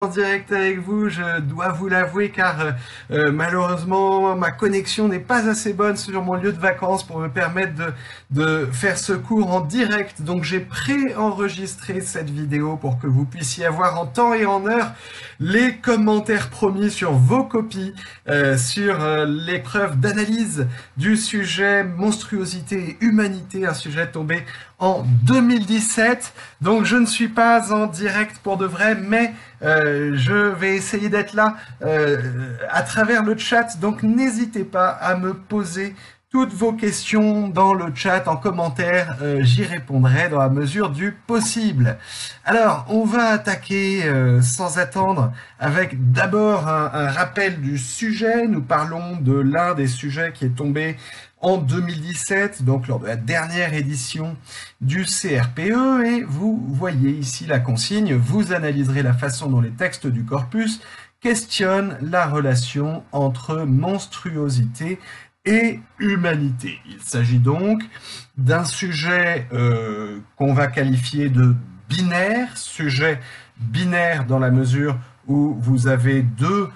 En direct avec vous, je dois vous l'avouer car malheureusement ma connexion n'est pas assez bonne sur mon lieu de vacances pour me permettre de faire ce cours en direct. Donc j'ai pré-enregistré cette vidéo pour que vous puissiez avoir en temps et en heure les commentaires promis sur vos copies sur l'épreuve d'analyse du sujet monstruosité et humanité, un sujet tombé en 2017. Donc je ne suis pas en direct pour de vrai, mais je vais essayer d'être là à travers le chat, donc n'hésitez pas à me poser toutes vos questions dans le chat, en commentaire, j'y répondrai dans la mesure du possible. Alors, on va attaquer sans attendre avec d'abord un rappel du sujet. Nous parlons de l'un des sujets qui est tombé en 2017, donc lors de la dernière édition du CRPE, et vous voyez ici la consigne, vous analyserez la façon dont les textes du corpus questionnent la relation entre monstruosité et humanité. Il s'agit donc d'un sujet qu'on va qualifier de binaire, sujet binaire dans la mesure où vous avez deux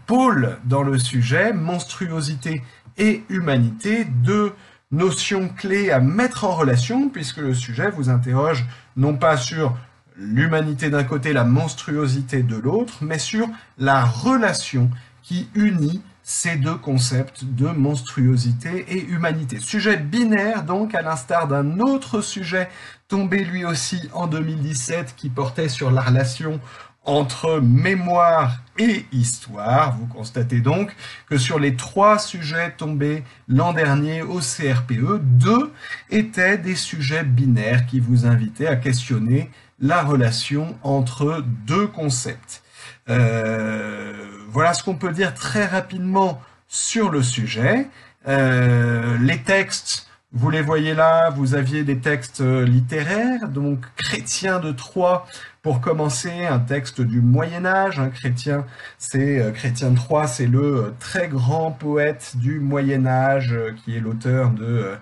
pôles dans le sujet, monstruosité et humanité, deux notions clés à mettre en relation, puisque le sujet vous interroge non pas sur l'humanité d'un côté, la monstruosité de l'autre, mais sur la relation qui unit ces deux concepts de monstruosité et humanité. Sujet binaire, donc, à l'instar d'un autre sujet tombé lui aussi en 2017 qui portait sur la relation entre mémoire et histoire. Vous constatez donc que sur les 3 sujets tombés l'an dernier au CRPE, 2 étaient des sujets binaires qui vous invitaient à questionner la relation entre deux concepts. Voilà ce qu'on peut dire très rapidement sur le sujet. Les textes, vous les voyez là, vous aviez des textes littéraires, donc Chrétien de Troyes pour commencer, un texte du Moyen-Âge. Chrétien de Troyes, c'est le très grand poète du Moyen-Âge qui est l'auteur de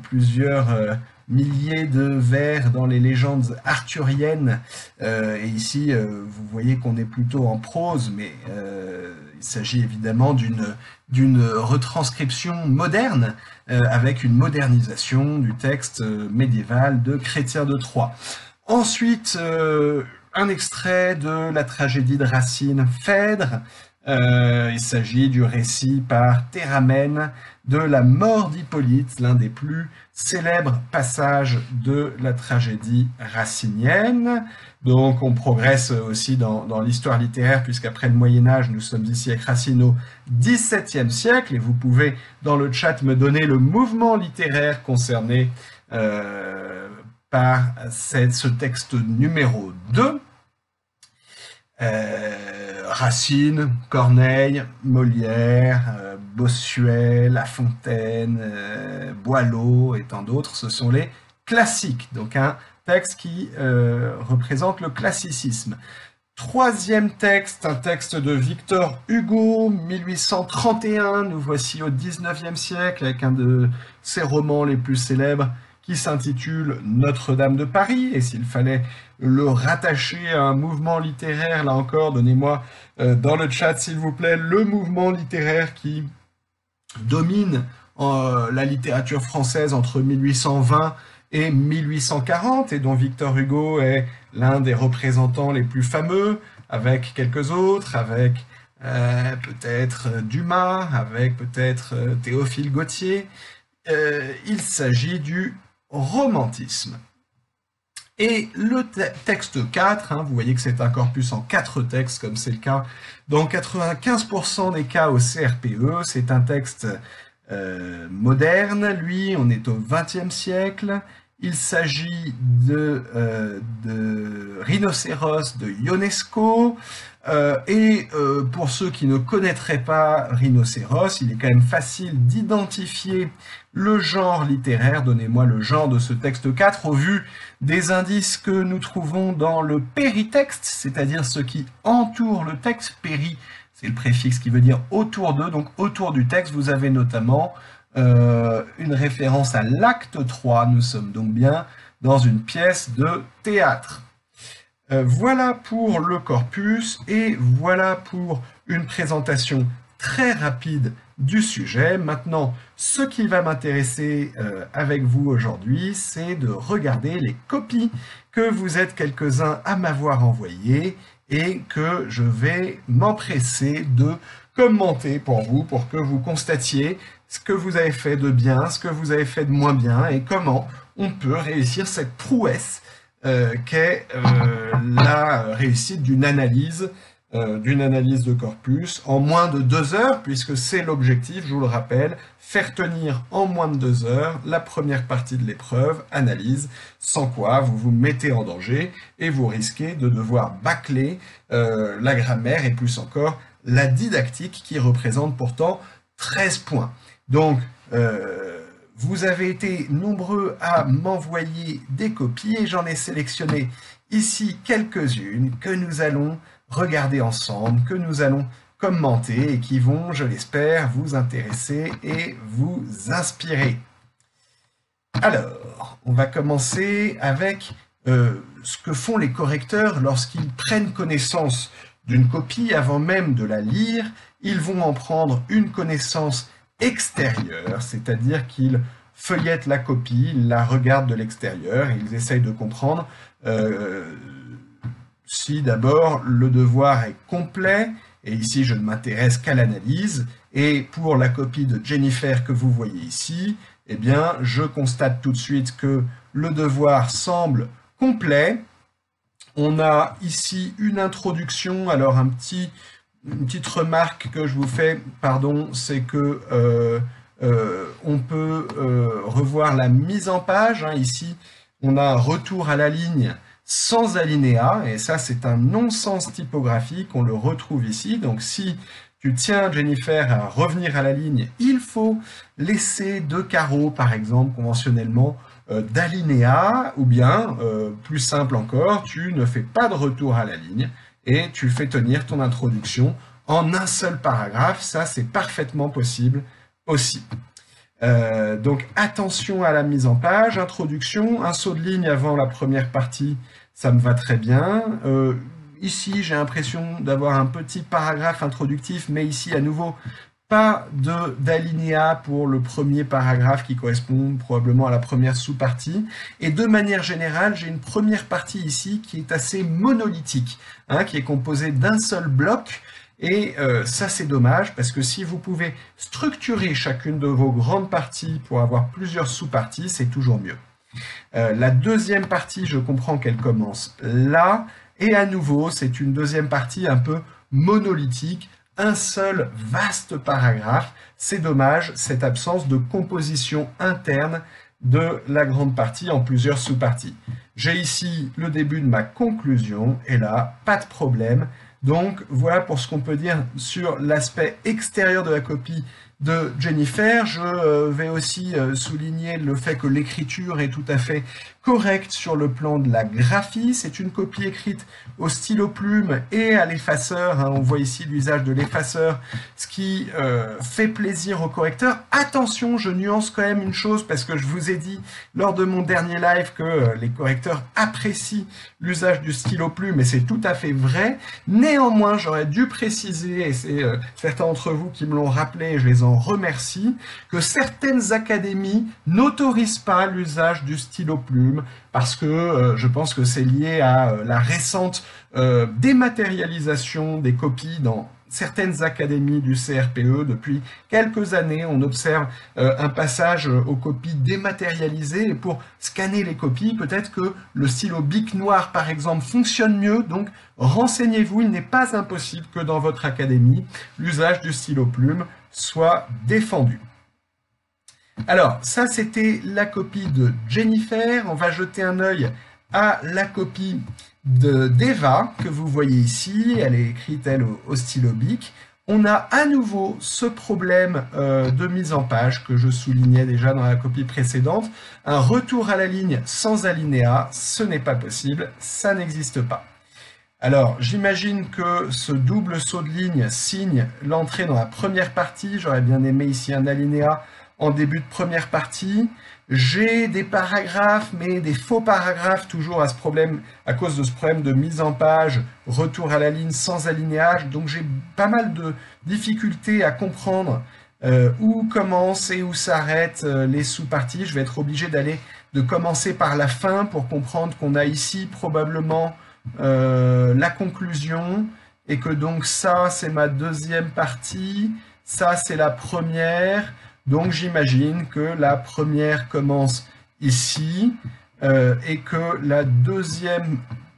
plusieurs milliers de vers dans les légendes arthuriennes. Et ici, vous voyez qu'on est plutôt en prose, mais il s'agit évidemment d'une retranscription moderne, avec une modernisation du texte médiéval de Chrétien de Troyes. Ensuite, un extrait de la tragédie de Racine, Phèdre. Il s'agit du récit par Théramène de la mort d'Hippolyte, l'un des plus célèbres passages de la tragédie racinienne. Donc on progresse aussi dans l'histoire littéraire, puisqu'après le Moyen-Âge, nous sommes ici avec Racine au XVIIe siècle, et vous pouvez dans le chat me donner le mouvement littéraire concerné par ce texte numéro 2. Racine, Corneille, Molière, Bossuet, La Fontaine, Boileau et tant d'autres, ce sont les classiques. Donc un texte qui représente le classicisme. Troisième texte, un texte de Victor Hugo, 1831, nous voici au XIXe siècle, avec un de ses romans les plus célèbres, qui s'intitule Notre-Dame de Paris, et s'il fallait le rattacher à un mouvement littéraire, là encore, donnez-moi dans le chat, s'il vous plaît, le mouvement littéraire qui domine la littérature française entre 1820 et 1840, et dont Victor Hugo est l'un des représentants les plus fameux, avec quelques autres, avec peut-être Dumas, avec peut-être Théophile Gautier. Il s'agit du romantisme. Et le texte 4, vous voyez que c'est un corpus en 4 textes, comme c'est le cas dans 95% des cas au CRPE. C'est un texte moderne, lui, on est au XXe siècle. Il s'agit de Rhinocéros de Ionesco. Pour ceux qui ne connaîtraient pas Rhinocéros, il est quand même facile d'identifier le genre littéraire. Donnez-moi le genre de ce texte 4 au vu des indices que nous trouvons dans le péritexte, c'est-à-dire ce qui entoure le texte. Péri, c'est le préfixe qui veut dire autour d'eux, donc autour du texte, vous avez notamment une référence à l'acte 3. Nous sommes donc bien dans une pièce de théâtre. Voilà pour le corpus et voilà pour une présentation très rapide du sujet. Maintenant, ce qui va m'intéresser avec vous aujourd'hui, c'est de regarder les copies que vous êtes quelques-uns à m'avoir envoyées et que je vais m'empresser de commenter pour vous, pour que vous constatiez ce que vous avez fait de bien, ce que vous avez fait de moins bien et comment on peut réussir cette prouesse qu'est la réussite d'une analyse de corpus en moins de 2 heures, puisque c'est l'objectif, je vous le rappelle, faire tenir en moins de 2 heures la première partie de l'épreuve, analyse, sans quoi vous vous mettez en danger et vous risquez de devoir bâcler la grammaire et plus encore la didactique qui représente pourtant 13 points. Donc, vous avez été nombreux à m'envoyer des copies et j'en ai sélectionné ici quelques-unes que nous allons regarder ensemble, que nous allons commenter et qui vont, je l'espère, vous intéresser et vous inspirer. Alors, on va commencer avec ce que font les correcteurs lorsqu'ils prennent connaissance d'une copie avant même de la lire. Ils vont en prendre une connaissance extérieure, c'est-à-dire qu'ils feuillettent la copie, ils la regardent de l'extérieur, ils essayent de comprendre si d'abord le devoir est complet, et ici je ne m'intéresse qu'à l'analyse, et pour la copie de Jennifer que vous voyez ici, eh bien je constate tout de suite que le devoir semble complet. On a ici une introduction, alors une petite remarque que je vous fais, pardon, c'est que on peut revoir la mise en page. Hein. Ici, on a un retour à la ligne sans alinéa, et ça c'est un non-sens typographique, on le retrouve ici. Donc si tu tiens, Jennifer, à revenir à la ligne, il faut laisser 2 carreaux, par exemple, conventionnellement, d'alinéa, ou bien, plus simple encore, tu ne fais pas de retour à la ligne, et tu fais tenir ton introduction en un seul paragraphe. Ça, c'est parfaitement possible aussi. Donc, attention à la mise en page, introduction, un saut de ligne avant la première partie, ça me va très bien. Ici, j'ai l'impression d'avoir un petit paragraphe introductif, mais ici, à nouveau, pas d'alinéa pour le premier paragraphe qui correspond probablement à la première sous-partie. Et de manière générale, j'ai une première partie ici qui est assez monolithique, hein, qui est composée d'un seul bloc. Et ça, c'est dommage, parce que si vous pouvez structurer chacune de vos grandes parties pour avoir plusieurs sous-parties, c'est toujours mieux. La deuxième partie, je comprends qu'elle commence là, et à nouveau, c'est une deuxième partie un peu monolithique, un seul vaste paragraphe. C'est dommage, cette absence de composition interne de la grande partie en plusieurs sous-parties. J'ai ici le début de ma conclusion, et là, pas de problème. Donc, voilà pour ce qu'on peut dire sur l'aspect extérieur de la copie de Jennifer. Je vais aussi souligner le fait que l'écriture est tout à fait correcte sur le plan de la graphie. C'est une copie écrite au stylo plume et à l'effaceur. Hein. On voit ici l'usage de l'effaceur, ce qui fait plaisir au correcteur. Attention, je nuance quand même une chose, parce que je vous ai dit lors de mon dernier live que les correcteurs apprécient l'usage du stylo plume, et c'est tout à fait vrai. Néanmoins, j'aurais dû préciser, et c'est certains d'entre vous qui me l'ont rappelé, et je les en remercie, que certaines académies n'autorisent pas l'usage du stylo plume, parce que je pense que c'est lié à la récente dématérialisation des copies dans certaines académies du CRPE. Depuis quelques années, on observe un passage aux copies dématérialisées, et pour scanner les copies, peut-être que le stylo bic noir, par exemple, fonctionne mieux. Donc, renseignez-vous, il n'est pas impossible que dans votre académie, l'usage du stylo plume soit défendu. Alors, ça, c'était la copie de Jennifer. On va jeter un œil à la copie d'Eva, que vous voyez ici. Elle est écrite, elle, au stylo bic. On a à nouveau ce problème de mise en page que je soulignais déjà dans la copie précédente. Un retour à la ligne sans alinéa, ce n'est pas possible, ça n'existe pas. Alors, j'imagine que ce double saut de ligne signe l'entrée dans la première partie. J'aurais bien aimé ici un alinéa en début de première partie. J'ai des paragraphes, mais des faux paragraphes, toujours à cause de ce problème de mise en page, retour à la ligne sans alinéage. Donc j'ai pas mal de difficultés à comprendre où commencent et où s'arrêtent les sous-parties. Je vais être obligé de commencer par la fin pour comprendre qu'on a ici probablement la conclusion et que donc ça c'est ma deuxième partie, ça c'est la première. Donc j'imagine que la première commence ici et que la deuxième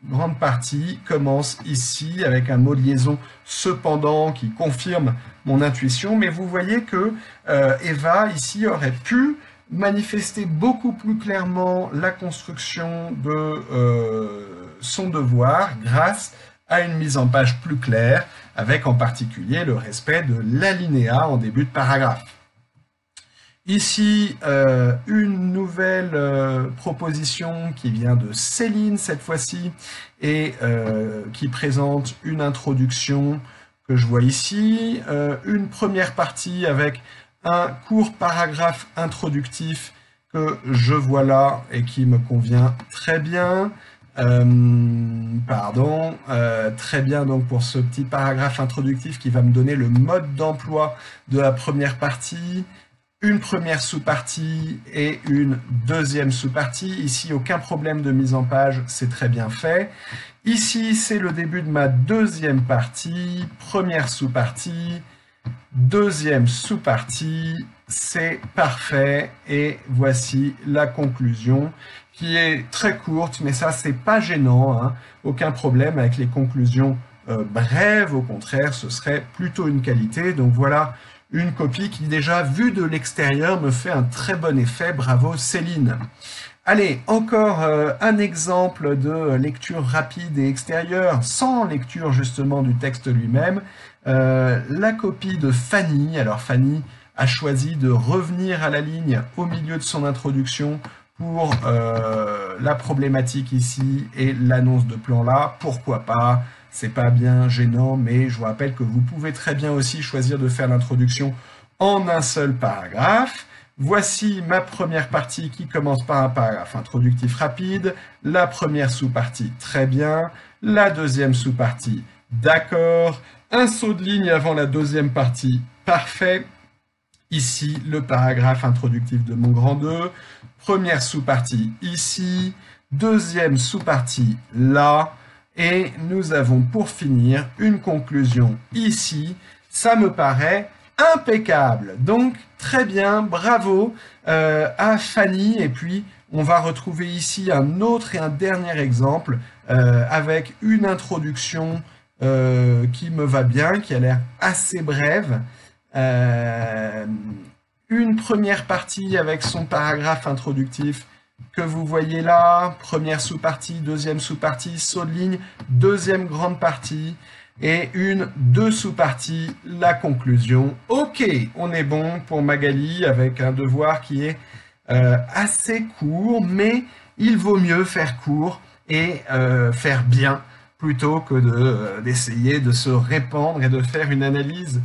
grande partie commence ici avec un mot de liaison cependant qui confirme mon intuition. Mais vous voyez que Eva ici aurait pu manifester beaucoup plus clairement la construction de son devoir grâce à une mise en page plus claire, avec en particulier le respect de l'alinéa en début de paragraphe. Ici, une nouvelle proposition qui vient de Céline cette fois-ci et qui présente une introduction que je vois ici, une première partie avec un court paragraphe introductif que je vois là et qui me convient très bien. Très bien donc pour ce petit paragraphe introductif qui va me donner le mode d'emploi de la première partie, une première sous-partie et une deuxième sous-partie. Ici, aucun problème de mise en page, c'est très bien fait. Ici, c'est le début de ma deuxième partie, première sous-partie, deuxième sous-partie, c'est parfait. Et voici la conclusion qui est très courte, mais ça, c'est pas gênant, hein. Aucun problème avec les conclusions brèves, au contraire, ce serait plutôt une qualité. Donc voilà une copie qui déjà, vue de l'extérieur, me fait un très bon effet. Bravo Céline. Allez, encore un exemple de lecture rapide et extérieure, sans lecture justement du texte lui-même. La copie de Fanny. Alors Fanny a choisi de revenir à la ligne au milieu de son introduction pour la problématique ici et l'annonce de plan là. Pourquoi pas? C'est pas bien gênant, mais je vous rappelle que vous pouvez très bien aussi choisir de faire l'introduction en un seul paragraphe. Voici ma première partie qui commence par un paragraphe introductif rapide, la première sous-partie très bien, la deuxième sous-partie d'accord, un saut de ligne avant la deuxième partie parfait. Ici, le paragraphe introductif de mon grand 2, première sous-partie ici, deuxième sous-partie là, et nous avons pour finir une conclusion ici. Ça me paraît impeccable. Donc, très bien, bravo à Fanny. Et puis, on va retrouver ici un autre et un dernier exemple avec une introduction qui me va bien, qui a l'air assez brève. Une première partie avec son paragraphe introductif que vous voyez là, première sous-partie, deuxième sous-partie, saut de ligne, deuxième grande partie, et deux sous-parties, la conclusion. Ok, on est bon pour Magali avec un devoir qui est assez court, mais il vaut mieux faire court et faire bien plutôt que d'essayer de se répandre et de faire une analyse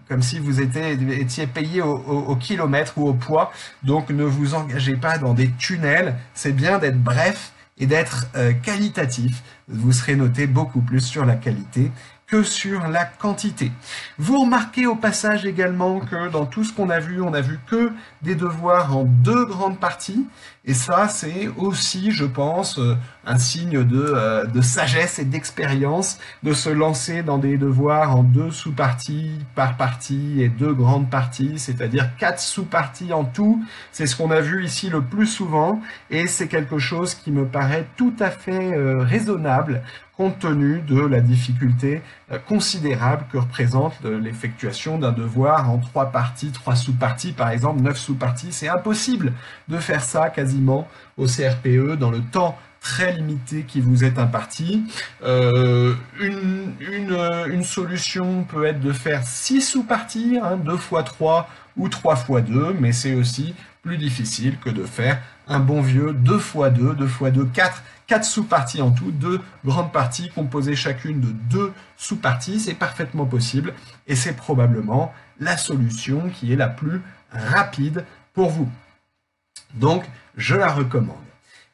comme si vous étiez payé au kilomètre ou au poids. Donc ne vous engagez pas dans des tunnels, c'est bien d'être bref et d'être qualitatif. Vous serez noté beaucoup plus sur la qualité que sur la quantité. Vous remarquez au passage également que dans tout ce qu'on a vu, on n'a vu que des devoirs en deux grandes parties. Et ça, c'est aussi, je pense, un signe de sagesse et d'expérience de se lancer dans des devoirs en deux sous-parties par partie et deux grandes parties, c'est-à-dire 4 sous-parties en tout. C'est ce qu'on a vu ici le plus souvent et c'est quelque chose qui me paraît tout à fait raisonnable compte tenu de la difficulté considérable que représente l'effectuation d'un devoir en 3 parties, 3 sous-parties, par exemple 9 sous-parties. C'est impossible de faire ça quasiment au CRPE dans le temps très limité qui vous est imparti. Une solution peut être de faire 6 sous-parties, 2 x 3 ou 3 x 2, mais c'est aussi plus difficile que de faire un bon vieux 2 x 2, 2 x 2, 4, 4 sous-parties en tout, 2 grandes parties composées chacune de 2 sous-parties. C'est parfaitement possible et c'est probablement la solution qui est la plus rapide pour vous. Donc, je la recommande.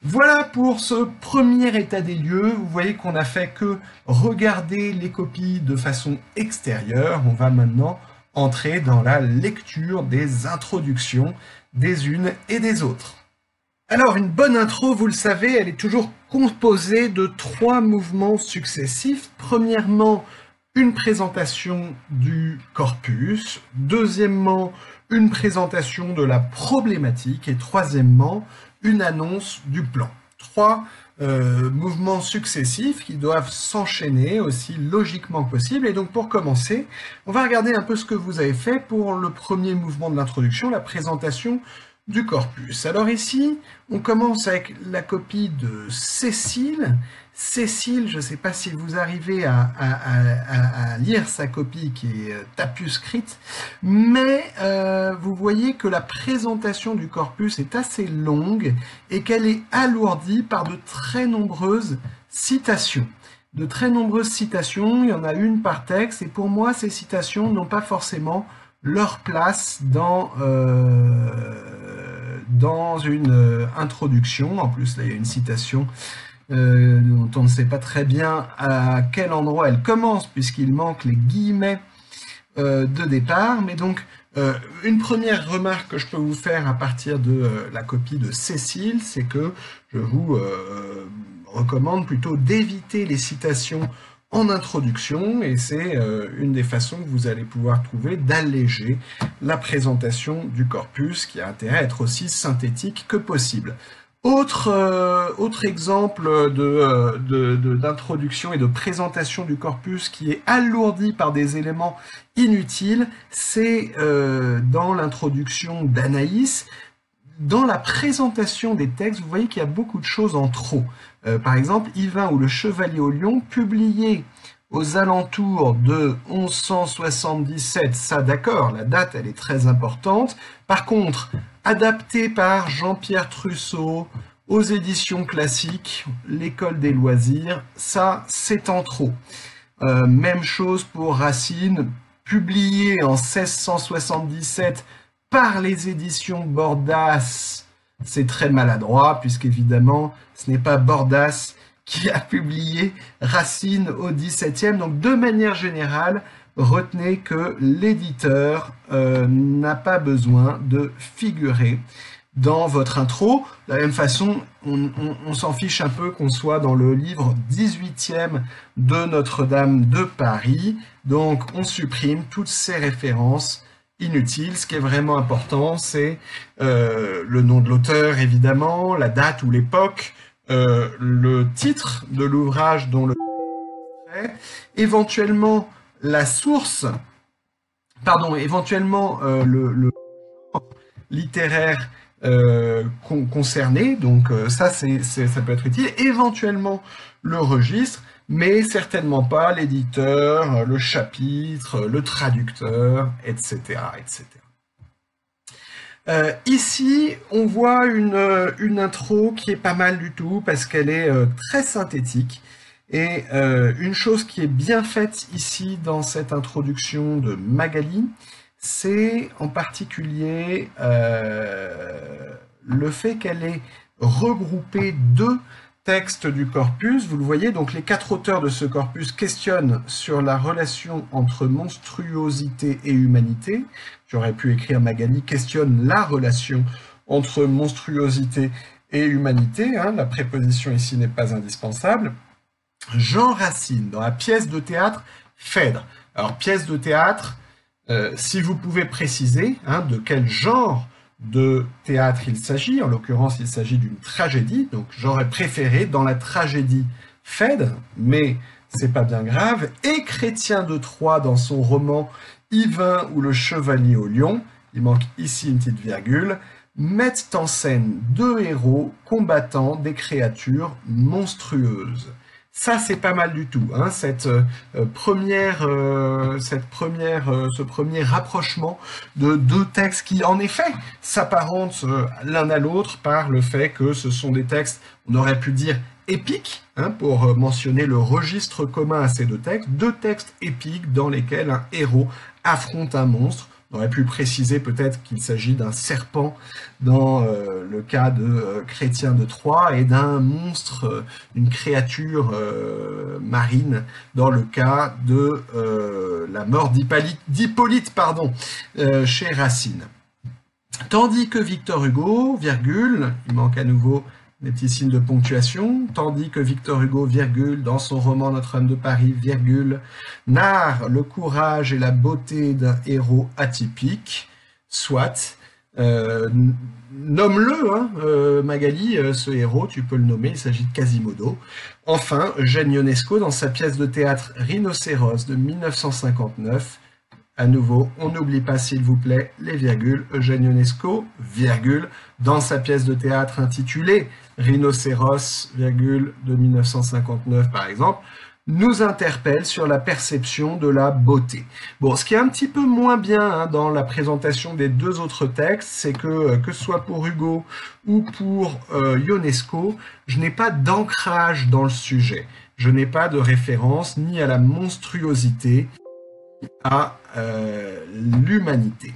Voilà pour ce premier état des lieux. Vous voyez qu'on n'a fait que regarder les copies de façon extérieure. On va maintenant entrer dans la lecture des introductions des unes et des autres. Alors, une bonne intro, vous le savez, elle est toujours composée de 3 mouvements successifs. Premièrement, une présentation du corpus. Deuxièmement, une présentation de la problématique. Et troisièmement, une annonce du plan. 3 mouvements successifs qui doivent s'enchaîner aussi logiquement que possible. Et donc pour commencer, on va regarder un peu ce que vous avez fait pour le premier mouvement de l'introduction, la présentation du corpus. Alors ici, on commence avec la copie de Cécile. Cécile, je ne sais pas si vous arrivez à lire sa copie qui est tapuscrite, mais vous voyez que la présentation du corpus est assez longue et qu'elle est alourdie par de très nombreuses citations. De très nombreuses citations, il y en a une par texte, et pour moi, ces citations n'ont pas forcément leur place dans une introduction. En plus, là, il y a une citation dont on ne sait pas très bien à quel endroit elle commence, puisqu'il manque les guillemets de départ. Mais donc, une première remarque que je peux vous faire à partir de la copie de Cécile, c'est que je vous recommande plutôt d'éviter les citations en introduction, et c'est une des façons que vous allez pouvoir trouver d'alléger la présentation du corpus, qui a intérêt à être aussi synthétique que possible. Autre exemple d'introduction et de présentation du corpus qui est alourdi par des éléments inutiles, c'est dans l'introduction d'Anaïs. Dans la présentation des textes, vous voyez qu'il y a beaucoup de choses en trop. Par exemple, Yvain ou le Chevalier au Lion, publié aux alentours de 1177, ça d'accord, la date elle est très importante. Par contre, adapté par Jean-Pierre Trousseau aux éditions classiques, l'école des loisirs, ça c'est en trop. Même chose pour Racine, publié en 1677 par les éditions Bordas, c'est très maladroit, puisqu'évidemment, ce n'est pas Bordas qui a publié Racine au XVIIe. Donc, de manière générale, retenez que l'éditeur n'a pas besoin de figurer dans votre intro. De la même façon, on s'en fiche un peu qu'on soit dans le livre 18e de Notre-Dame de Paris. Donc, on supprime toutes ces références inutiles. Ce qui est vraiment important, c'est le nom de l'auteur, évidemment, la date ou l'époque, le titre de l'ouvrage dont le éventuellement la source, éventuellement le genre littéraire concerné, donc ça peut être utile, éventuellement le registre, mais certainement pas l'éditeur, le chapitre, le traducteur, etc. etc. Ici, on voit une intro qui est pas mal du tout parce qu'elle est très synthétique. Et une chose qui est bien faite ici dans cette introduction de Magali, c'est en particulier le fait qu'elle ait regroupé 2 textes du corpus. Vous le voyez, donc les 4 auteurs de ce corpus questionnent sur la relation entre monstruosité et humanité. J'aurais pu écrire Magali questionne la relation entre monstruosité et humanité. Hein, la préposition ici n'est pas indispensable. Jean Racine, dans la pièce de théâtre Phèdre. Alors, pièce de théâtre, si vous pouvez préciser de quel genre de théâtre il s'agit, en l'occurrence il s'agit d'une tragédie, donc j'aurais préféré dans la tragédie Phèdre, mais c'est pas bien grave, et Chrétien de Troyes dans son roman Yvain ou le Chevalier au Lion, il manque ici une petite virgule, mettent en scène 2 héros combattant des créatures monstrueuses. Ça, c'est pas mal du tout, hein, ce premier rapprochement de 2 textes qui, en effet, s'apparentent l'un à l'autre par le fait que ce sont des textes, on aurait pu dire, épiques, hein, pour mentionner le registre commun à ces deux textes épiques dans lesquels un héros affronte un monstre. On aurait pu préciser peut-être qu'il s'agit d'un serpent dans le cas de Chrétien de Troyes et d'un monstre, une créature marine dans le cas de la mort d'Hippolyte chez Racine. Tandis que Victor Hugo, virgule, il manque à nouveau des petits signes de ponctuation, tandis que Victor Hugo, virgule, dans son roman Notre-Dame de Paris, virgule, narre le courage et la beauté d'un héros atypique, soit, nomme-le, hein, Magali, ce héros, tu peux le nommer, il s'agit de Quasimodo. Enfin, Eugène Ionesco, dans sa pièce de théâtre Rhinocéros de 1959, à nouveau, on n'oublie pas, s'il vous plaît, les virgules. Eugène Ionesco, virgule, dans sa pièce de théâtre intitulée Rhinocéros, virgule, de 1959, par exemple, nous interpelle sur la perception de la beauté. Bon, ce qui est un petit peu moins bien, hein, dans la présentation des deux autres textes, c'est que ce soit pour Hugo ou pour Ionesco, je n'ai pas d'ancrage dans le sujet. Je n'ai pas de référence ni à la monstruosité, à l'humanité.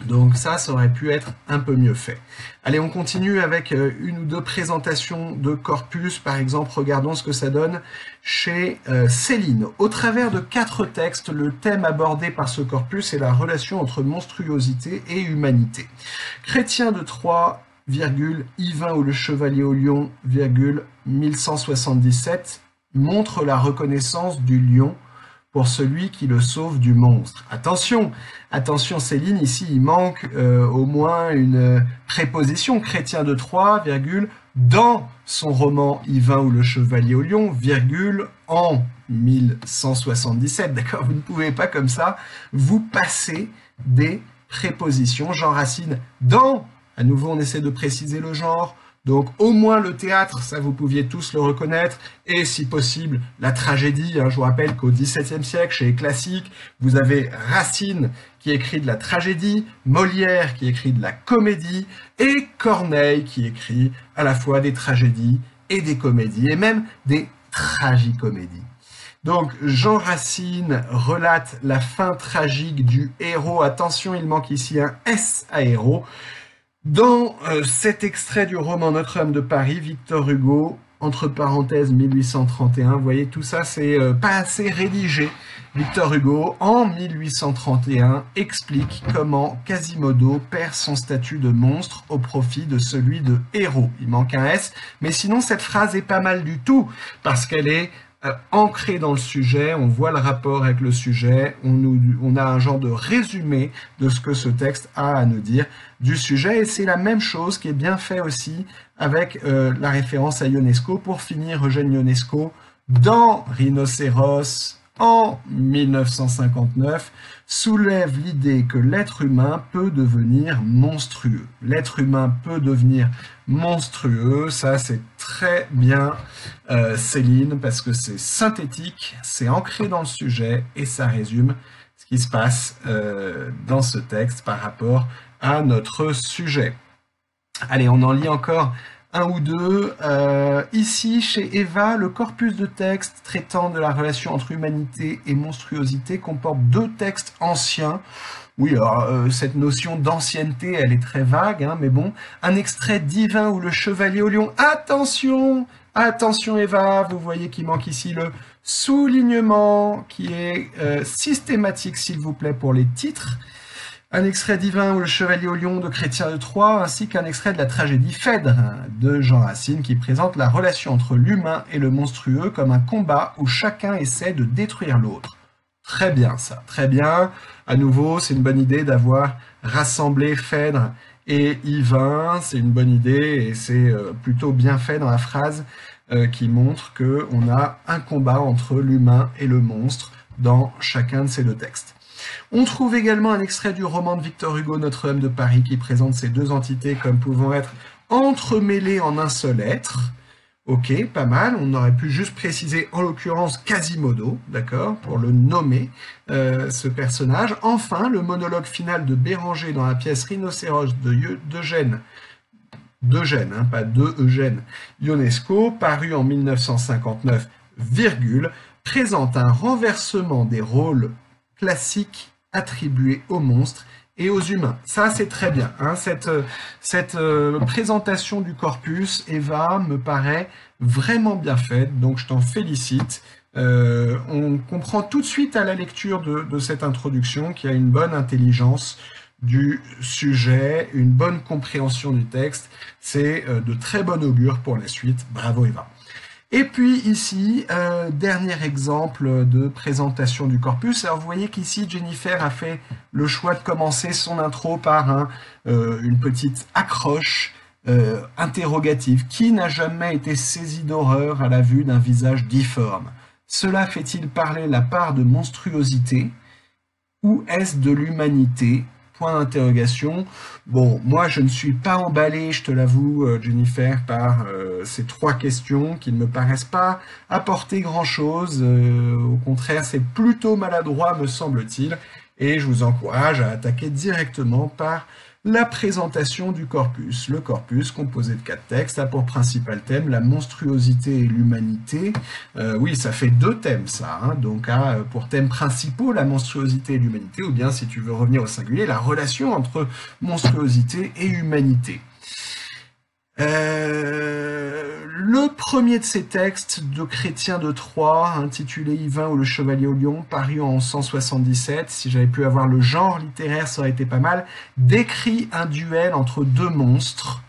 Donc ça aurait pu être un peu mieux fait. Allez, on continue avec une ou deux présentations de corpus. Par exemple, regardons ce que ça donne chez Céline. Au travers de 4 textes, le thème abordé par ce corpus est la relation entre monstruosité et humanité. Chrétien de Troyes, virgule, Yvain ou le chevalier au lion, virgule, 1177, montre la reconnaissance du lion pour celui qui le sauve du monstre. Attention, attention Céline, ici il manque au moins une préposition. Chrétien de Troyes, virgule, dans son roman Yvain ou le chevalier au lion, virgule, en 1177. D'accord, vous ne pouvez pas comme ça vous passer des prépositions. Jean Racine, dans, à nouveau on essaie de préciser le genre, donc au moins le théâtre, ça vous pouviez tous le reconnaître, et si possible la tragédie. Hein, je vous rappelle qu'au XVIIe siècle, chez les classiques, vous avez Racine qui écrit de la tragédie, Molière qui écrit de la comédie, et Corneille qui écrit à la fois des tragédies et des comédies, et même des tragicomédies. Donc Jean Racine relate la fin tragique du héros. Attention, il manque ici un S à héros. Dans cet extrait du roman Notre-Dame de Paris, Victor Hugo, entre parenthèses 1831, vous voyez, tout ça c'est pas assez rédigé. Victor Hugo, en 1831, explique comment Quasimodo perd son statut de monstre au profit de celui de héros. Il manque un S, mais sinon cette phrase est pas mal du tout, parce qu'elle est ancré dans le sujet, on voit le rapport avec le sujet, on a un genre de résumé de ce que ce texte a à nous dire du sujet, et c'est la même chose qui est bien fait aussi avec la référence à Ionesco. Pour finir, Eugène Ionesco, dans Rhinocéros, en 1959, soulève l'idée que l'être humain peut devenir monstrueux. L'être humain peut devenir monstrueux, ça c'est très bien Céline, parce que c'est synthétique, c'est ancré dans le sujet, et ça résume ce qui se passe dans ce texte par rapport à notre sujet. Allez, on en lit encore un ou deux. Ici, chez Eva, le corpus de textes traitant de la relation entre humanité et monstruosité comporte 2 textes anciens. Oui, alors cette notion d'ancienneté, elle est très vague, hein, mais bon. Un extrait d'Yvain ou le chevalier au lion. Attention, attention Eva, vous voyez qu'il manque ici le soulignement qui est systématique, s'il vous plaît, pour les titres. Un extrait d'Yvain ou le chevalier au lion de Chrétien de Troyes, ainsi qu'un extrait de la tragédie Phèdre de Jean Racine, qui présente la relation entre l'humain et le monstrueux comme un combat où chacun essaie de détruire l'autre. Très bien ça, très bien. À nouveau, c'est une bonne idée d'avoir rassemblé Phèdre et Yvain, c'est une bonne idée, et c'est plutôt bien fait dans la phrase qui montre qu'on a un combat entre l'humain et le monstre dans chacun de ces 2 textes. On trouve également un extrait du roman de Victor Hugo, Notre-Dame de Paris, qui présente ces 2 entités comme pouvant être entremêlées en un seul être. Ok, pas mal, on aurait pu juste préciser en l'occurrence Quasimodo, d'accord, pour le nommer, ce personnage. Enfin, le monologue final de Béranger dans la pièce Rhinocéros d'Eugène d'Eugène, hein, pas de Eugène Ionesco, paru en 1959, virgule, présente un renversement des rôles classiques attribués aux monstres et aux humains. Ça, c'est très bien. Hein, cette présentation du corpus, Eva, me paraît vraiment bien faite, donc je t'en félicite. On comprend tout de suite à la lecture de cette introduction qu'il y a une bonne intelligence du sujet, une bonne compréhension du texte. C'est de très bon augure pour la suite. Bravo Eva. Et puis ici, dernier exemple de présentation du corpus. Alors vous voyez qu'ici, Jennifer a fait le choix de commencer son intro par une petite accroche interrogative. Qui n'a jamais été saisi d'horreur à la vue d'un visage difforme? Cela fait-il parler la part de monstruosité ou est-ce de l'humanité? Point d'interrogation. Bon, moi je ne suis pas emballé, je te l'avoue, Jennifer, par ces trois questions qui ne me paraissent pas apporter grand-chose. Au contraire, c'est plutôt maladroit, me semble-t-il. Et je vous encourage à attaquer directement par la présentation du corpus. Le corpus, composé de 4 textes, a pour principal thème la monstruosité et l'humanité. Oui, ça fait 2 thèmes, ça. Hein. Donc, pour thèmes principaux, la monstruosité et l'humanité, ou bien, si tu veux revenir au singulier, la relation entre monstruosité et humanité. Le premier de ces textes de Chrétien de Troyes, intitulé Yvain ou le Chevalier au Lion, paru en 177, si j'avais pu avoir le genre littéraire, ça aurait été pas mal, décrit un duel entre 2 monstres.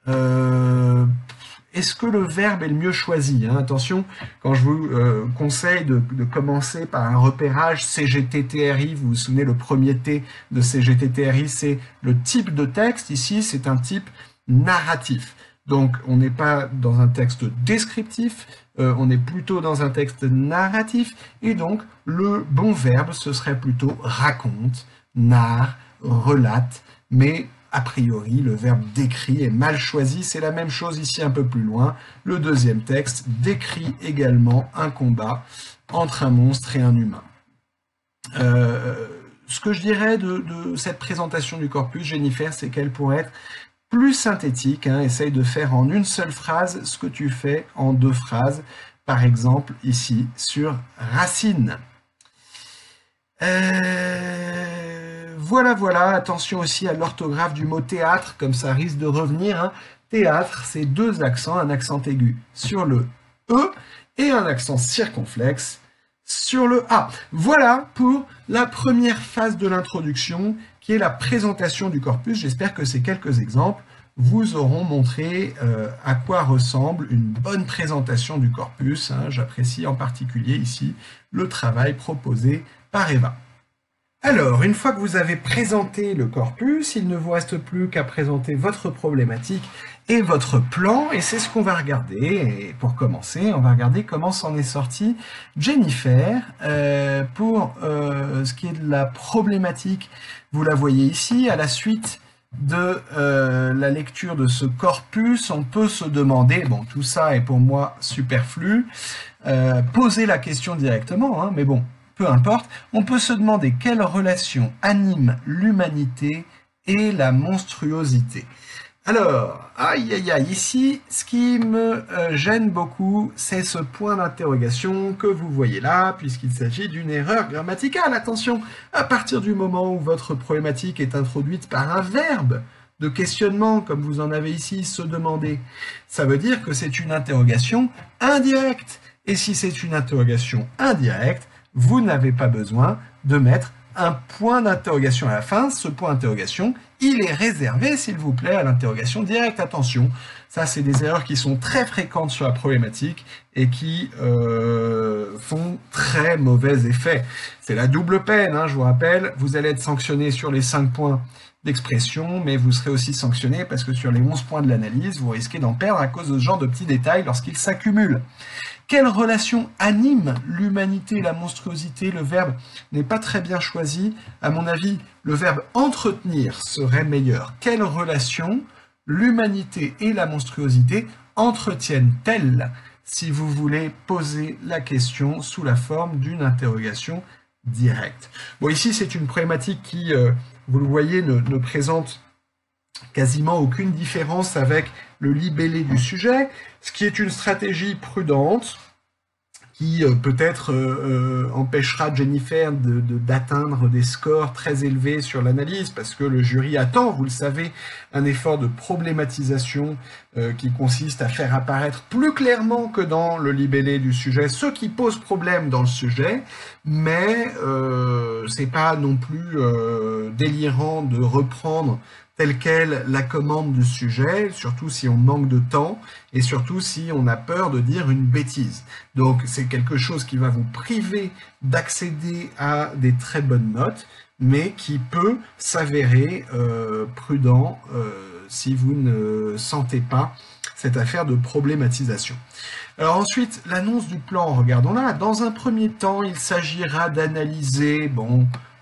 Est-ce que le verbe est le mieux choisi, hein? Attention, quand je vous conseille de commencer par un repérage CGTTRI, vous vous souvenez, le premier T de CGTTRI, c'est le type de texte. Ici, c'est un type narratif. Donc, on n'est pas dans un texte descriptif, on est plutôt dans un texte narratif, et donc, le bon verbe, ce serait plutôt raconte, narre, relate, mais a priori, le verbe décrit est mal choisi. C'est la même chose ici un peu plus loin. Le deuxième texte décrit également un combat entre un monstre et un humain. Ce que je dirais de cette présentation du corpus, Jennifer, c'est qu'elle pourrait être plus synthétique, hein, essaye de faire en une seule phrase ce que tu fais en 2 phrases, par exemple ici sur Racine. Voilà, attention aussi à l'orthographe du mot théâtre, comme ça risque de revenir. Hein. Théâtre, c'est 2 accents, un accent aigu sur le E et un accent circonflexe sur le A. Voilà pour la première phase de l'introduction, qui est la présentation du corpus. J'espère que ces quelques exemples vous auront montré à quoi ressemble une bonne présentation du corpus. Hein. J'apprécie en particulier ici le travail proposé par Eva. Alors, une fois que vous avez présenté le corpus, il ne vous reste plus qu'à présenter votre problématique et votre plan, et c'est ce qu'on va regarder. Et pour commencer, on va regarder comment s'en est sortie Jennifer. Pour ce qui est de la problématique, vous la voyez ici, à la suite de la lecture de ce corpus, on peut se demander, bon, tout ça est pour moi superflu, poser la question directement, hein, mais bon, peu importe, on peut se demander quelle relation anime l'humanité et la monstruosité. Alors, ici, ce qui me gêne beaucoup, c'est ce point d'interrogation que vous voyez là, puisqu'il s'agit d'une erreur grammaticale. Attention, à partir du moment où votre problématique est introduite par un verbe de questionnement, comme vous en avez ici, se demander, ça veut dire que c'est une interrogation indirecte. Et si c'est une interrogation indirecte, vous n'avez pas besoin de mettre un point d'interrogation à la fin. Ce point d'interrogation, il est réservé, s'il vous plaît, à l'interrogation directe. Attention, ça, c'est des erreurs qui sont très fréquentes sur la problématique et qui font très mauvais effet. C'est la double peine, hein, je vous rappelle. Vous allez être sanctionné sur les 5 points d'expression, mais vous serez aussi sanctionné parce que sur les 11 points de l'analyse, vous risquez d'en perdre à cause de ce genre de petits détails lorsqu'ils s'accumulent. Quelle relation anime l'humanité et la monstruosité? Le verbe n'est pas très bien choisi. À mon avis, le verbe entretenir serait meilleur. Quelle relation l'humanité et la monstruosité entretiennent-elles, si vous voulez poser la question sous la forme d'une interrogation directe? Bon, ici, c'est une problématique qui, vous le voyez, ne présente quasiment aucune différence avec le libellé du sujet, ce qui est une stratégie prudente qui peut-être empêchera Jennifer d'atteindre des scores très élevés sur l'analyse, parce que le jury attend, vous le savez, un effort de problématisation qui consiste à faire apparaître plus clairement que dans le libellé du sujet ce qui pose problème dans le sujet, mais c'est pas non plus délirant de reprendre telle quelle la commande du sujet, surtout si on manque de temps et surtout si on a peur de dire une bêtise. Donc c'est quelque chose qui va vous priver d'accéder à des très bonnes notes, mais qui peut s'avérer prudent si vous ne sentez pas cette affaire de problématisation. Alors ensuite, l'annonce du plan, regardons-la. Dans un premier temps, il s'agira d'analyser,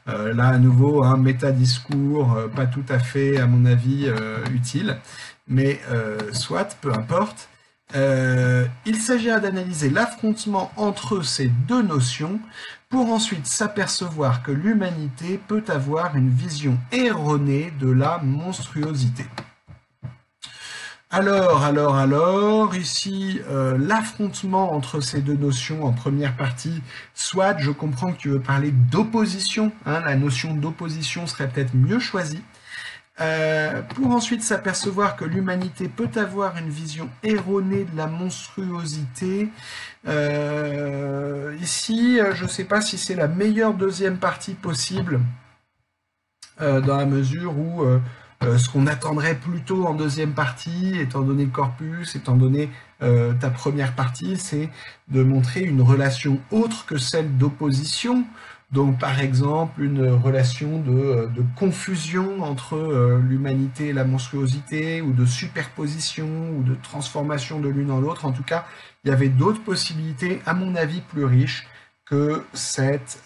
là, à nouveau, un métadiscours, pas tout à fait, à mon avis, utile, mais soit, peu importe. Il s'agira d'analyser l'affrontement entre ces deux notions pour ensuite s'apercevoir que l'humanité peut avoir une vision erronée de la monstruosité. Alors, ici, l'affrontement entre ces deux notions en première partie, soit je comprends que tu veux parler d'opposition, hein, la notion d'opposition serait peut-être mieux choisie, pour ensuite s'apercevoir que l'humanité peut avoir une vision erronée de la monstruosité. Ici, je ne sais pas si c'est la meilleure deuxième partie possible, dans la mesure où ce qu'on attendrait plutôt en deuxième partie, étant donné le corpus, étant donné ta première partie, c'est de montrer une relation autre que celle d'opposition. Donc par exemple une relation de confusion entre l'humanité et la monstruosité, ou de superposition, ou de transformation de l'une en l'autre. En tout cas, il y avait d'autres possibilités, à mon avis, plus riches que cette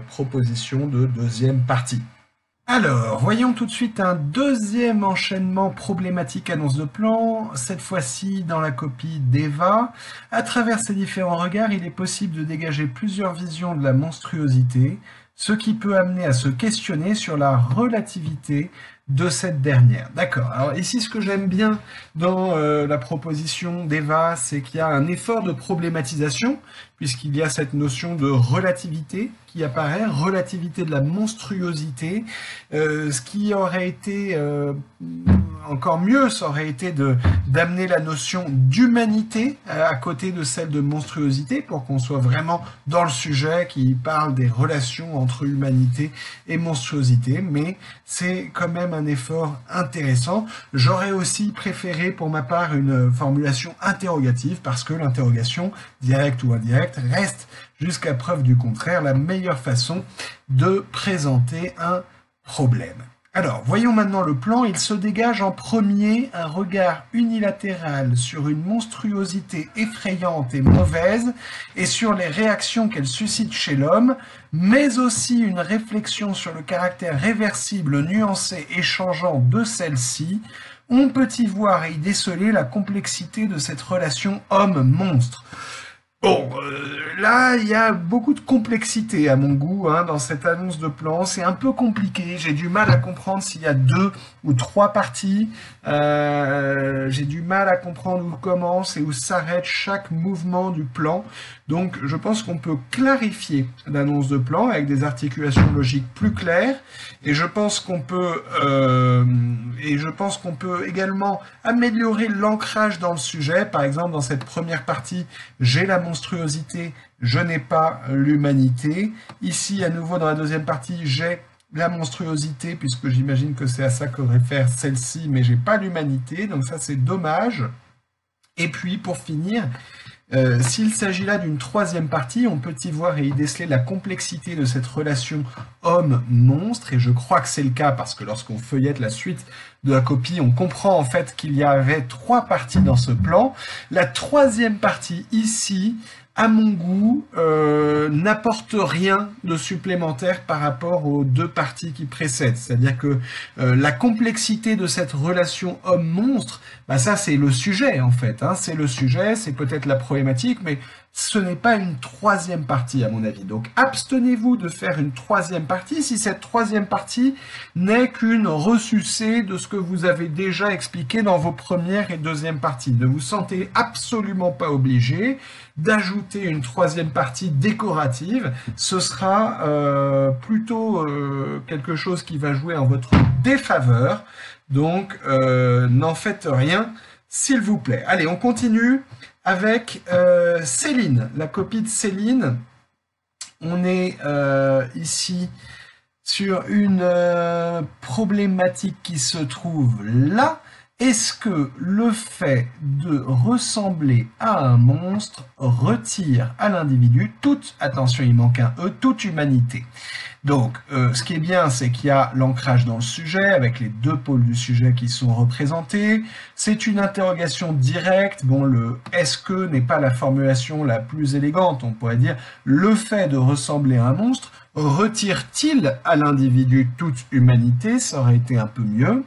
proposition de deuxième partie. Alors, voyons tout de suite un deuxième enchaînement problématique annonce de plan, cette fois-ci dans la copie d'Eva. À travers ces différents regards, il est possible de dégager plusieurs visions de la monstruosité, ce qui peut amener à se questionner sur la relativité de cette dernière. D'accord. Alors ici, ce que j'aime bien dans la proposition d'Eva, c'est qu'il y a un effort de problématisation, puisqu'il y a cette notion de relativité qui apparaît, relativité de la monstruosité. Ce qui aurait été encore mieux, ça aurait été d'amener la notion d'humanité à côté de celle de monstruosité, pour qu'on soit vraiment dans le sujet qui parle des relations entre humanité et monstruosité, mais c'est quand même un effort intéressant. J'aurais aussi préféré pour ma part une formulation interrogative, parce que l'interrogation, directe ou indirecte, reste jusqu'à preuve du contraire la meilleure façon de présenter un problème. Alors, voyons maintenant le plan. Il se dégage en premier un regard unilatéral sur une monstruosité effrayante et mauvaise, et sur les réactions qu'elle suscite chez l'homme, mais aussi une réflexion sur le caractère réversible, nuancé et changeant de celle-ci. On peut y voir et y déceler la complexité de cette relation homme-monstre. Bon, là, il y a beaucoup de complexité à mon goût dans cette annonce de plan. C'est un peu compliqué. J'ai du mal à comprendre s'il y a 2 ou 3 parties. J'ai du mal à comprendre où commence et où s'arrête chaque mouvement du plan. Donc, je pense qu'on peut clarifier l'annonce de plan avec des articulations logiques plus claires. Et je pense qu'on peut, également améliorer l'ancrage dans le sujet. Par exemple, dans cette première partie, j'ai la monstruosité, je n'ai pas l'humanité. Ici, à nouveau, dans la deuxième partie, j'ai la monstruosité, puisque j'imagine que c'est à ça que réfère celle-ci, mais j'ai pas l'humanité, donc ça c'est dommage. Et puis, pour finir, s'il s'agit là d'une troisième partie, on peut y voir et y déceler la complexité de cette relation homme-monstre, et je crois que c'est le cas, parce que lorsqu'on feuillette la suite de la copie, on comprend en fait qu'il y avait 3 parties dans ce plan. La troisième partie ici, à mon goût, n'apporte rien de supplémentaire par rapport aux 2 parties qui précèdent. C'est-à-dire que la complexité de cette relation homme-monstre, bah ça c'est le sujet en fait. C'est le sujet, c'est peut-être la problématique, mais ce n'est pas une troisième partie à mon avis. Donc abstenez-vous de faire une troisième partie si cette troisième partie n'est qu'une ressucée de ce que vous avez déjà expliqué dans vos premières et deuxième parties. Ne vous sentez absolument pas obligé d'ajouter une troisième partie décorative. Ce sera plutôt quelque chose qui va jouer en votre défaveur. Donc n'en faites rien, s'il vous plaît. Allez, on continue avec Céline, la copie de Céline. On est ici sur une problématique qui se trouve là. Est-ce que le fait de ressembler à un monstre retire à l'individu toute, attention il manque un E, toute humanité? Donc, ce qui est bien, c'est qu'il y a l'ancrage dans le sujet, avec les deux pôles du sujet qui sont représentés. C'est une interrogation directe. Bon, le « est-ce que » n'est pas la formulation la plus élégante. On pourrait dire « le fait de ressembler à un monstre retire-t-il à l'individu toute humanité ?» Ça aurait été un peu mieux.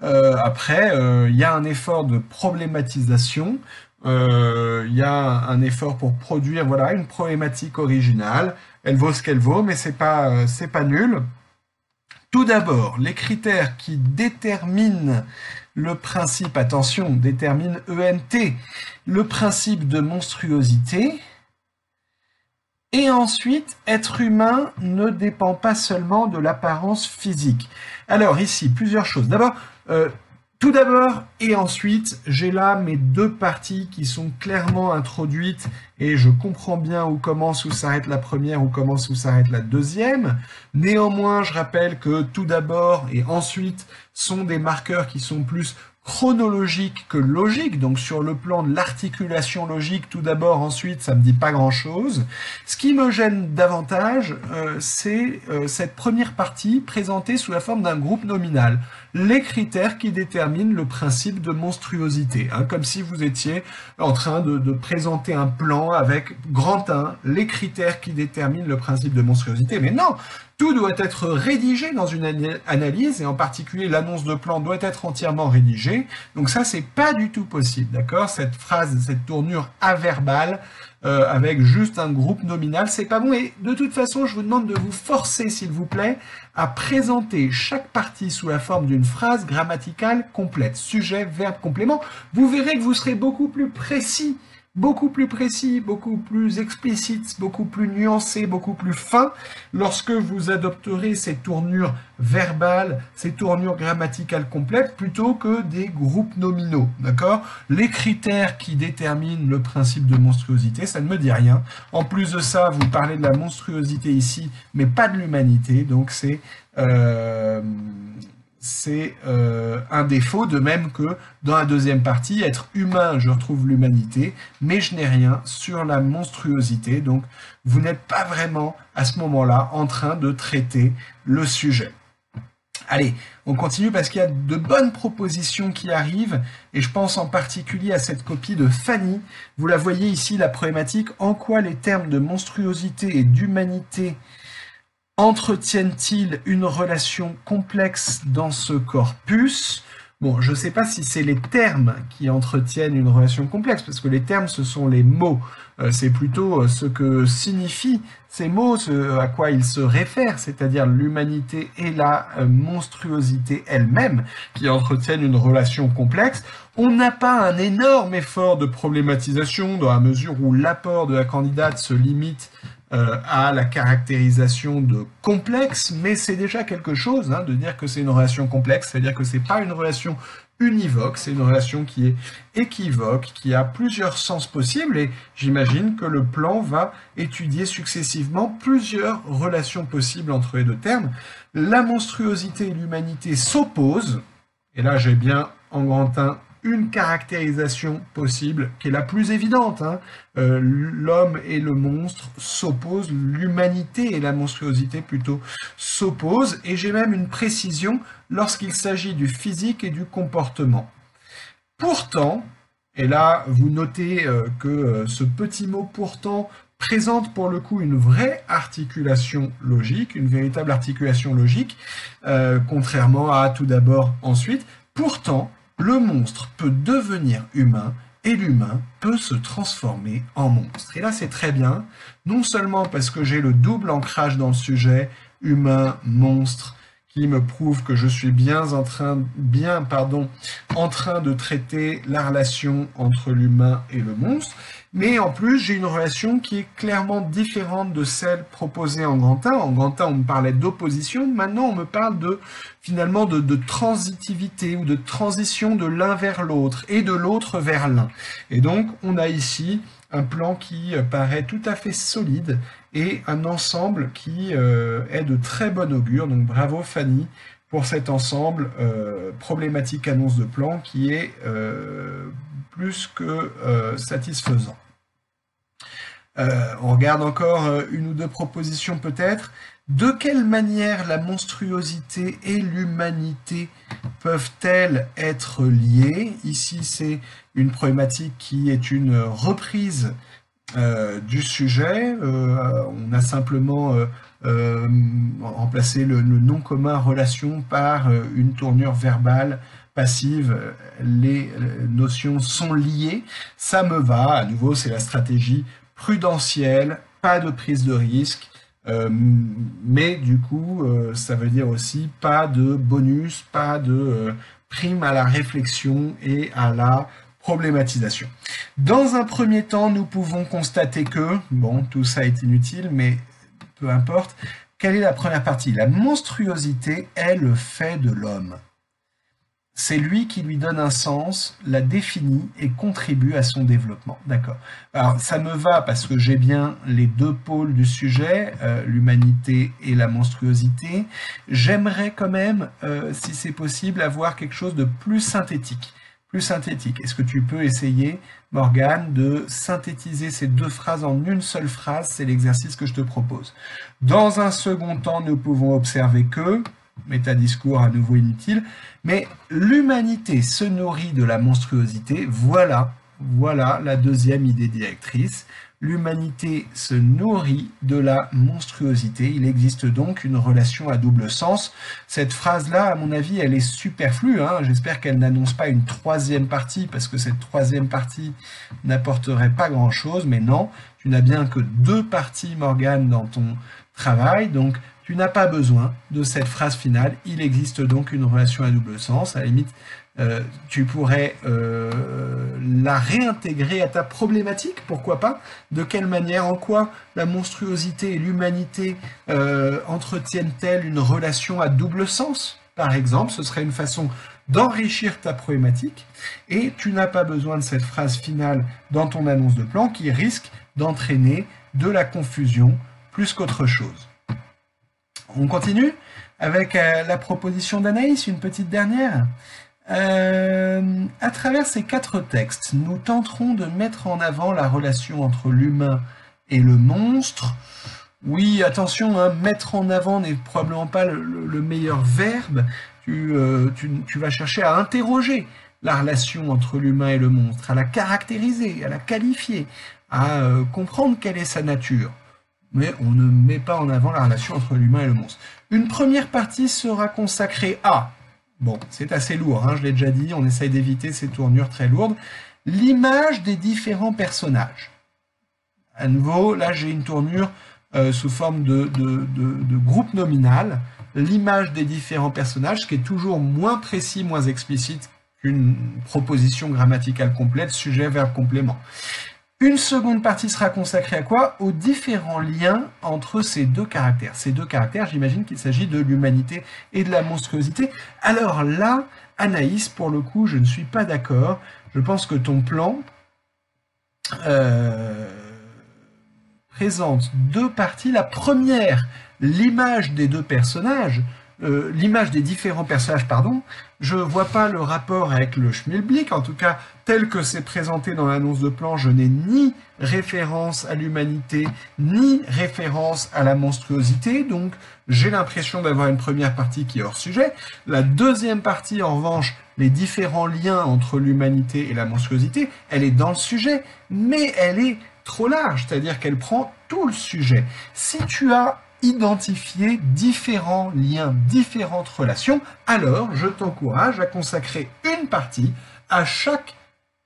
Après, il y a un effort de problématisation. Il y a un effort pour produire voilà, une problématique originale. Elle vaut ce qu'elle vaut, mais c'est pas nul. Tout d'abord, les critères qui déterminent le principe, attention, déterminent ENT, le principe de monstruosité. Et ensuite, être humain ne dépend pas seulement de l'apparence physique. Alors ici, plusieurs choses. D'abord, tout d'abord et ensuite, j'ai là mes deux parties qui sont clairement introduites et je comprends bien où commence, où s'arrête la première, où commence, où s'arrête la deuxième. Néanmoins, je rappelle que tout d'abord et ensuite sont des marqueurs qui sont plus chronologiques que logiques. Donc sur le plan de l'articulation logique, tout d'abord, ensuite, ça me dit pas grand-chose. Ce qui me gêne davantage, c'est cette première partie présentée sous la forme d'un groupe nominal. Les critères qui déterminent le principe de monstruosité. Hein, comme si vous étiez en train de présenter un plan avec grand 1, les critères qui déterminent le principe de monstruosité. Mais non, tout doit être rédigé dans une analyse, et en particulier l'annonce de plan doit être entièrement rédigée. Donc ça, c'est pas du tout possible, d'accord? Cette phrase, cette tournure averbale, avec juste un groupe nominal, c'est pas bon. Et de toute façon, je vous demande de vous forcer, s'il vous plaît, à présenter chaque partie sous la forme d'une phrase grammaticale complète. Sujet, verbe, complément. Vous verrez que vous serez beaucoup plus précis, beaucoup plus explicite, beaucoup plus nuancé, beaucoup plus fin lorsque vous adopterez ces tournures verbales, ces tournures grammaticales complètes plutôt que des groupes nominaux, d'accord? Les critères qui déterminent le principe de monstruosité, ça ne me dit rien. En plus de ça, vous parlez de la monstruosité ici, mais pas de l'humanité, donc c'est un défaut, de même que dans la deuxième partie, être humain, je retrouve l'humanité, mais je n'ai rien sur la monstruosité, donc vous n'êtes pas vraiment à ce moment-là en train de traiter le sujet. Allez, on continue parce qu'il y a de bonnes propositions qui arrivent, et je pense en particulier à cette copie de Fanny. Vous la voyez ici, la problématique, en quoi les termes de monstruosité et d'humanité entretiennent-ils une relation complexe dans ce corpus? Bon, je ne sais pas si c'est les termes qui entretiennent une relation complexe, parce que les termes, ce sont les mots. C'est plutôt ce que signifient ces mots, ce à quoi ils se réfèrent, c'est-à-dire l'humanité et la monstruosité elle-même, qui entretiennent une relation complexe. On n'a pas un énorme effort de problématisation, dans la mesure où l'apport de la candidate se limite à la caractérisation de complexe, mais c'est déjà quelque chose hein, de dire que c'est une relation complexe, c'est-à-dire que c'est pas une relation univoque, c'est une relation qui est équivoque, qui a plusieurs sens possibles, et j'imagine que le plan va étudier successivement plusieurs relations possibles entre les deux termes. La monstruosité et l'humanité s'opposent, et là j'ai bien en grand 1 une caractérisation possible, qui est la plus évidente. Hein. L'homme et le monstre s'opposent, l'humanité et la monstruosité plutôt s'opposent, et j'ai même une précision lorsqu'il s'agit du physique et du comportement. Pourtant, et là vous notez que ce petit mot « pourtant » présente pour le coup une vraie articulation logique, une véritable articulation logique, contrairement à tout d'abord ensuite. Pourtant, le monstre peut devenir humain et l'humain peut se transformer en monstre. Et là, c'est très bien, non seulement parce que j'ai le double ancrage dans le sujet, humain, monstre, qui me prouve que je suis bien en train de traiter la relation entre l'humain et le monstre, mais en plus, j'ai une relation qui est clairement différente de celle proposée en grand 1. En grand 1, on me parlait d'opposition, maintenant on me parle finalement de transitivité ou de transition de l'un vers l'autre et de l'autre vers l'un. Et donc, on a ici un plan qui paraît tout à fait solide et un ensemble qui est de très bon augure. Donc bravo Fanny pour cet ensemble problématique annonce de plan qui est plus que satisfaisant. On regarde encore une ou deux propositions peut-être. De quelle manière la monstruosité et l'humanité peuvent-elles être liées? Ici, c'est une problématique qui est une reprise du sujet. On a simplement remplacé le nom commun relation par une tournure verbale passive. Les notions sont liées. Ça me va. À nouveau, c'est la stratégie prudentielle, pas de prise de risque. Mais du coup, ça veut dire aussi pas de bonus, pas de prime à la réflexion et à la problématisation. Dans un premier temps, nous pouvons constater que, bon, tout ça est inutile, mais peu importe, quelle est la première partie? La monstruosité est le fait de l'homme. C'est lui qui lui donne un sens, la définit et contribue à son développement. D'accord. Alors, ça me va parce que j'ai bien les deux pôles du sujet, l'humanité et la monstruosité. J'aimerais quand même, si c'est possible, avoir quelque chose de plus synthétique. Est-ce que tu peux essayer, Morgane, de synthétiser ces deux phrases en une seule phrase? C'est l'exercice que je te propose. Dans un second temps, nous pouvons observer que, métadiscours à nouveau inutile, mais l'humanité se nourrit de la monstruosité. Voilà la deuxième idée directrice. L'humanité se nourrit de la monstruosité. Il existe donc une relation à double sens. Cette phrase-là, à mon avis, elle est superflue. J'espère qu'elle n'annonce pas une troisième partie, parce que cette troisième partie n'apporterait pas grand-chose. Mais non, tu n'as bien que deux parties, Morgane, dans ton travail. Donc, tu n'as pas besoin de cette phrase finale. Il existe donc une relation à double sens. À la limite, tu pourrais la réintégrer à ta problématique, pourquoi pas? De quelle manière, en quoi la monstruosité et l'humanité entretiennent-elles une relation à double sens? Par exemple, ce serait une façon d'enrichir ta problématique, et tu n'as pas besoin de cette phrase finale dans ton annonce de plan qui risque d'entraîner de la confusion plus qu'autre chose. On continue avec la proposition d'Anaïs, une petite dernière. À travers ces 4 textes, nous tenterons de mettre en avant la relation entre l'humain et le monstre. Oui, attention, mettre en avant n'est probablement pas le meilleur verbe. Tu vas chercher à interroger la relation entre l'humain et le monstre, à la caractériser, à la qualifier, à comprendre quelle est sa nature. Mais on ne met pas en avant la relation entre l'humain et le monstre. Une première partie sera consacrée à, bon, c'est assez lourd, je l'ai déjà dit, on essaye d'éviter ces tournures très lourdes, l'image des différents personnages. À nouveau, là j'ai une tournure sous forme de groupe nominal, l'image des différents personnages, qui est toujours moins précis, moins explicite qu'une proposition grammaticale complète, sujet, verbe, complément. Une seconde partie sera consacrée à quoi? Aux différents liens entre ces deux caractères. Ces deux caractères, j'imagine qu'il s'agit de l'humanité et de la monstruosité. Alors là, Anaïs, pour le coup, je ne suis pas d'accord. Je pense que ton plan présente deux parties. La première, l'image des deux personnages, l'image des différents personnages, pardon, je ne vois pas le rapport avec le schmilblick, en tout cas, tel que c'est présenté dans l'annonce de plan, je n'ai ni référence à l'humanité, ni référence à la monstruosité, donc j'ai l'impression d'avoir une première partie qui est hors sujet. La deuxième partie, en revanche, les différents liens entre l'humanité et la monstruosité, elle est dans le sujet, mais elle est trop large, c'est-à-dire qu'elle prend tout le sujet. Si tu as identifier différents liens, différentes relations, alors je t'encourage à consacrer une partie à chaque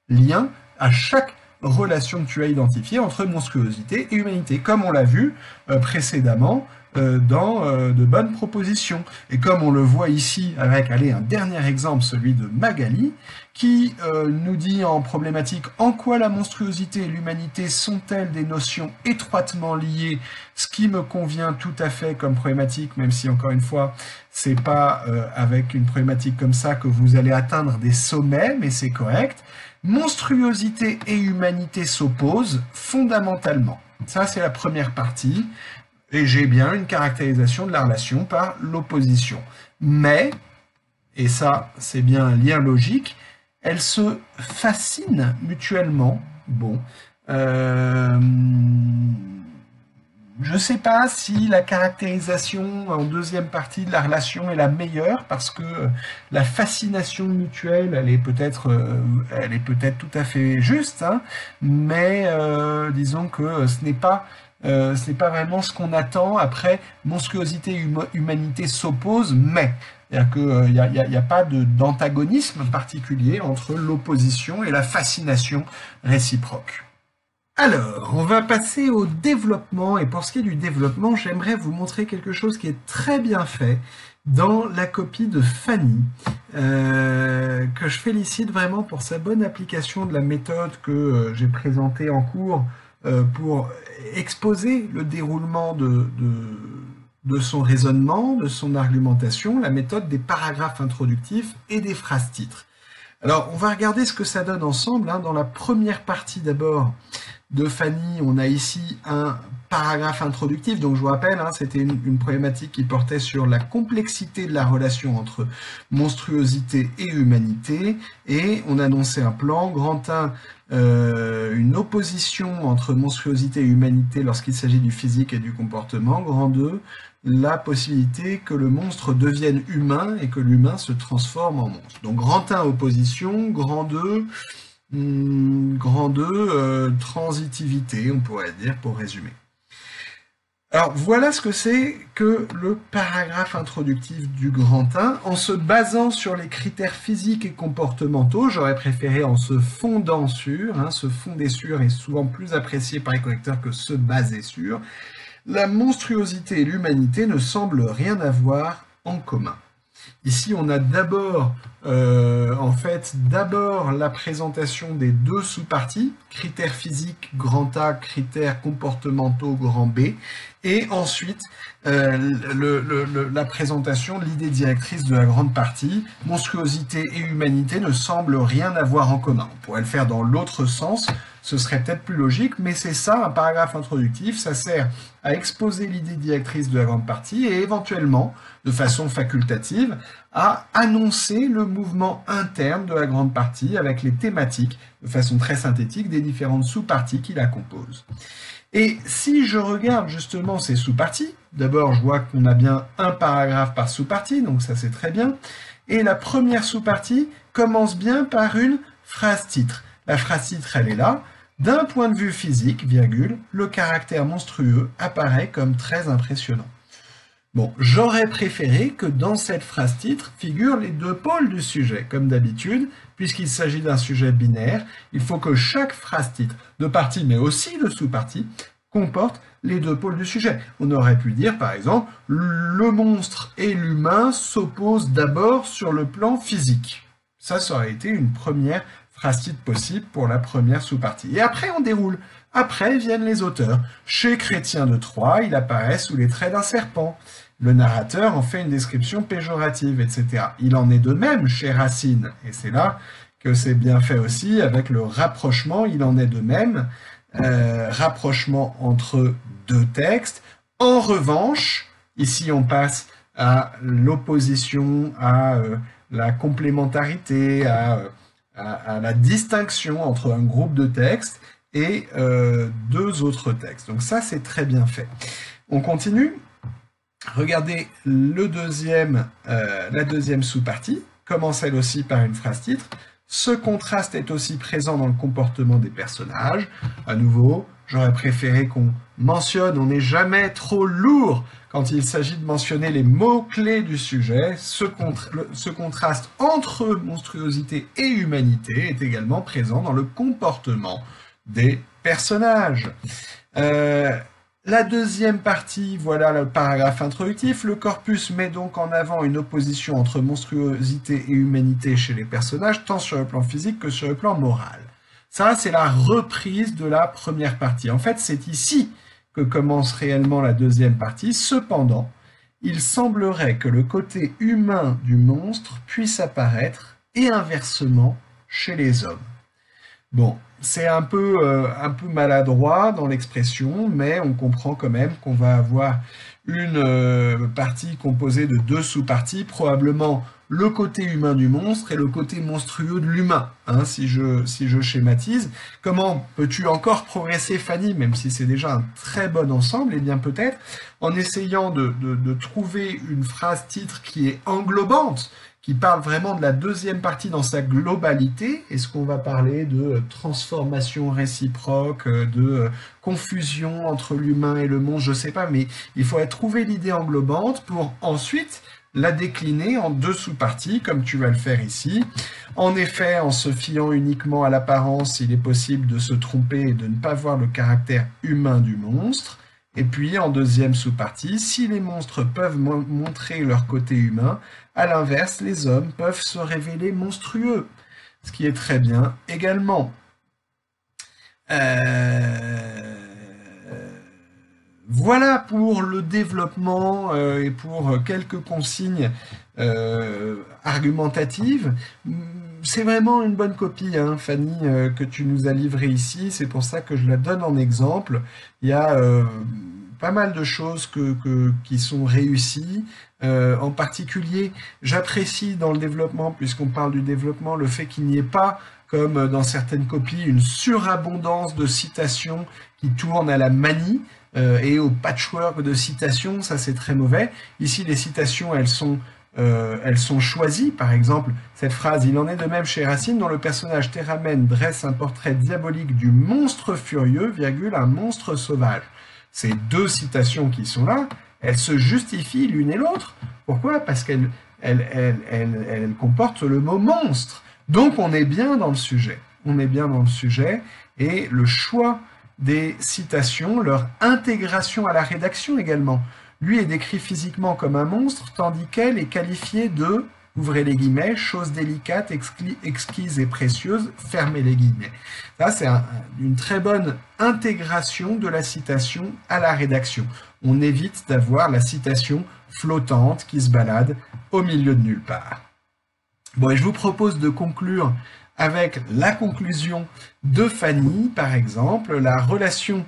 lien, à chaque relation que tu as identifiée entre monstruosité et humanité, comme on l'a vu précédemment dans de bonnes propositions. Et comme on le voit ici avec, allez, un dernier exemple, celui de Magali, qui nous dit en problématique « En quoi la monstruosité et l'humanité sont-elles des notions étroitement liées ?» Ce qui me convient tout à fait comme problématique, même si, encore une fois, c'est pas avec une problématique comme ça que vous allez atteindre des sommets, mais c'est correct. Monstruosité et humanité s'opposent fondamentalement. Ça, c'est la première partie. Et j'ai bien une caractérisation de la relation par l'opposition. Mais, et ça, c'est bien un lien logique, elles se fascinent mutuellement. Bon, je ne sais pas si la caractérisation en deuxième partie de la relation est la meilleure, parce que la fascination mutuelle, elle est peut-être tout à fait juste, hein, mais disons que ce n'est pas vraiment ce qu'on attend. Après, monstruosité et humanité s'opposent, mais il n'y a pas d'antagonisme particulier entre l'opposition et la fascination réciproque. Alors, on va passer au développement, et pour ce qui est du développement, j'aimerais vous montrer quelque chose qui est très bien fait dans la copie de Fanny, que je félicite vraiment pour sa bonne application de la méthode que j'ai présentée en cours pour exposer le déroulement de son raisonnement, de son argumentation, la méthode des paragraphes introductifs et des phrases-titres. Alors, on va regarder ce que ça donne ensemble. Dans la première partie d'abord de Fanny, on a ici un paragraphe introductif. Donc, je vous rappelle, c'était une problématique qui portait sur la complexité de la relation entre monstruosité et humanité. Et on annonçait un plan. Grand 1, une opposition entre monstruosité et humanité lorsqu'il s'agit du physique et du comportement. Grand 2, la possibilité que le monstre devienne humain et que l'humain se transforme en monstre. Donc grand 1, opposition, grand 2, transitivité, on pourrait dire, pour résumer. Alors voilà ce que c'est que le paragraphe introductif du grand 1. En se basant sur les critères physiques et comportementaux, j'aurais préféré en se fondant sur, se fonder sur est souvent plus apprécié par les correcteurs que se baser sur. La monstruosité et l'humanité ne semblent rien avoir en commun. Ici, on a d'abord la présentation des deux sous-parties, critères physiques grand A, critères comportementaux grand B, et ensuite la présentation de l'idée directrice de la grande partie, monstruosité et humanité ne semblent rien avoir en commun. On pourrait le faire dans l'autre sens, ce serait peut-être plus logique, mais c'est ça, un paragraphe introductif, ça sert à exposer l'idée directrice de la grande partie et éventuellement, de façon facultative, à annoncer le mouvement interne de la grande partie avec les thématiques, de façon très synthétique, des différentes sous-parties qui la composent. Et si je regarde justement ces sous-parties, d'abord je vois qu'on a bien un paragraphe par sous-partie, donc ça c'est très bien, et la première sous-partie commence bien par une phrase-titre. La phrase-titre, elle est là. D'un point de vue physique, virgule, le caractère monstrueux apparaît comme très impressionnant. Bon, j'aurais préféré que dans cette phrase-titre figurent les deux pôles du sujet. Comme d'habitude, puisqu'il s'agit d'un sujet binaire, il faut que chaque phrase-titre, de partie mais aussi de sous-partie, comporte les deux pôles du sujet. On aurait pu dire, par exemple, le monstre et l'humain s'opposent d'abord sur le plan physique. Ça aurait été une première phrase-titre possible pour la première sous-partie. Et après, on déroule. Après viennent les auteurs. Chez Chrétien de Troyes, il apparaît sous les traits d'un serpent. Le narrateur en fait une description péjorative, etc. Il en est de même chez Racine. Et c'est là que c'est bien fait aussi avec le rapprochement. Il en est de même. Rapprochement entre deux textes. En revanche, ici on passe à l'opposition, à la complémentarité, à la distinction entre un groupe de textes et deux autres textes. Donc ça, c'est très bien fait. On continue. Regardez la deuxième sous-partie, commence elle aussi par une phrase-titre. Ce contraste est aussi présent dans le comportement des personnages. À nouveau, J'aurais préféré qu'on mentionne, on n'est jamais trop lourd quand il s'agit de mentionner les mots-clés du sujet. Ce contraste entre monstruosité et humanité est également présent dans le comportement des personnages. La deuxième partie, voilà le paragraphe introductif. Le corpus met donc en avant une opposition entre monstruosité et humanité chez les personnages, tant sur le plan physique que sur le plan moral. Ça, c'est la reprise de la première partie. En fait, c'est ici que commence réellement la deuxième partie. Cependant, il semblerait que le côté humain du monstre puisse apparaître, et inversement, chez les hommes. Bon, c'est un peu maladroit dans l'expression, mais on comprend quand même qu'on va avoir une partie composée de deux sous-parties, probablement le côté humain du monstre et le côté monstrueux de l'humain, hein, si je schématise. Comment peux-tu encore progresser, Fanny, même si c'est déjà un très bon ensemble? Eh bien peut-être en essayant de trouver une phrase titre qui est englobante, qui parle vraiment de la deuxième partie dans sa globalité. Est-ce qu'on va parler de transformation réciproque, de confusion entre l'humain et le monstre? Je ne sais pas, mais il faudrait trouver l'idée englobante pour ensuite la décliner en deux sous-parties, comme tu vas le faire ici. En effet, en se fiant uniquement à l'apparence, il est possible de se tromper et de ne pas voir le caractère humain du monstre. Et puis, en deuxième sous-partie, si les monstres peuvent montrer leur côté humain, à l'inverse, les hommes peuvent se révéler monstrueux, ce qui est très bien également. Voilà pour le développement et pour quelques consignes argumentatives. C'est vraiment une bonne copie, hein, Fanny, que tu nous as livrée ici. C'est pour ça que je la donne en exemple. Il y a pas mal de choses qui sont réussies. En particulier, j'apprécie dans le développement, puisqu'on parle du développement, le fait qu'il n'y ait pas, comme dans certaines copies, une surabondance de citations qui tournent à la manie et au patchwork de citations. Ça, c'est très mauvais. Ici, les citations, elles sont choisies. Par exemple, cette phrase « Il en est de même chez Racine, dont le personnage Théramène dresse un portrait diabolique du monstre furieux, un monstre sauvage ». Ces deux citations qui sont là, elles se justifient l'une et l'autre. Pourquoi? Parce qu'elles comportent le mot monstre. Donc on est bien dans le sujet. On est bien dans le sujet. Et le choix des citations, leur intégration à la rédaction également. Lui est décrit physiquement comme un monstre, tandis qu'elle est qualifiée de, ouvrez les guillemets, chose délicate, exquise et précieuse, fermez les guillemets. Là, c'est une très bonne intégration de la citation à la rédaction. On évite d'avoir la citation flottante qui se balade au milieu de nulle part. Bon, et je vous propose de conclure avec la conclusion de Fanny, par exemple. La relation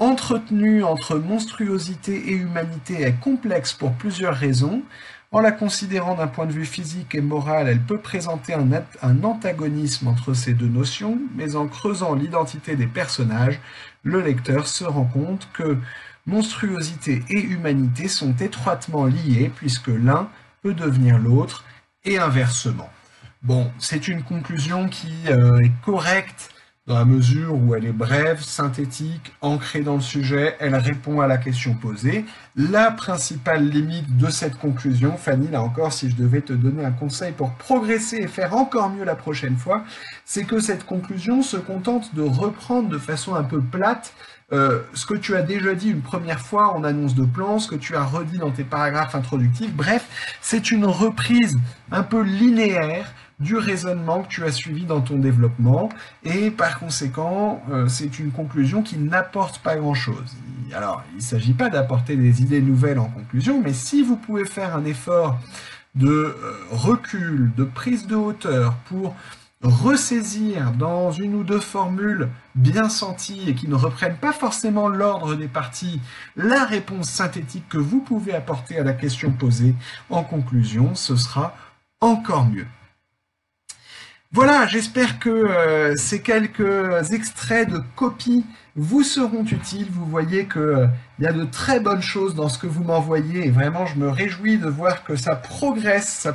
entretenue entre monstruosité et humanité est complexe pour plusieurs raisons. En la considérant d'un point de vue physique et moral, elle peut présenter un antagonisme entre ces deux notions, mais en creusant l'identité des personnages, le lecteur se rend compte que monstruosité et humanité sont étroitement liés, puisque l'un peut devenir l'autre, et inversement. Bon, c'est une conclusion qui est correcte dans la mesure où elle est brève, synthétique, ancrée dans le sujet, elle répond à la question posée. La principale limite de cette conclusion, Fanny, là encore, si je devais te donner un conseil pour progresser et faire encore mieux la prochaine fois, c'est que cette conclusion se contente de reprendre de façon un peu plate ce que tu as déjà dit une première fois en annonce de plan, ce que tu as redit dans tes paragraphes introductifs. Bref, c'est une reprise un peu linéaire du raisonnement que tu as suivi dans ton développement, et par conséquent, c'est une conclusion qui n'apporte pas grand-chose. Alors, il ne s'agit pas d'apporter des idées nouvelles en conclusion, mais si vous pouvez faire un effort de recul, de prise de hauteur pour ressaisir dans une ou deux formules bien senties et qui ne reprennent pas forcément l'ordre des parties la réponse synthétique que vous pouvez apporter à la question posée en conclusion, ce sera encore mieux. Voilà, j'espère que ces quelques extraits de copies vous seront utiles. Vous voyez qu'il y a de très bonnes choses dans ce que vous m'envoyez et vraiment je me réjouis de voir que ça progresse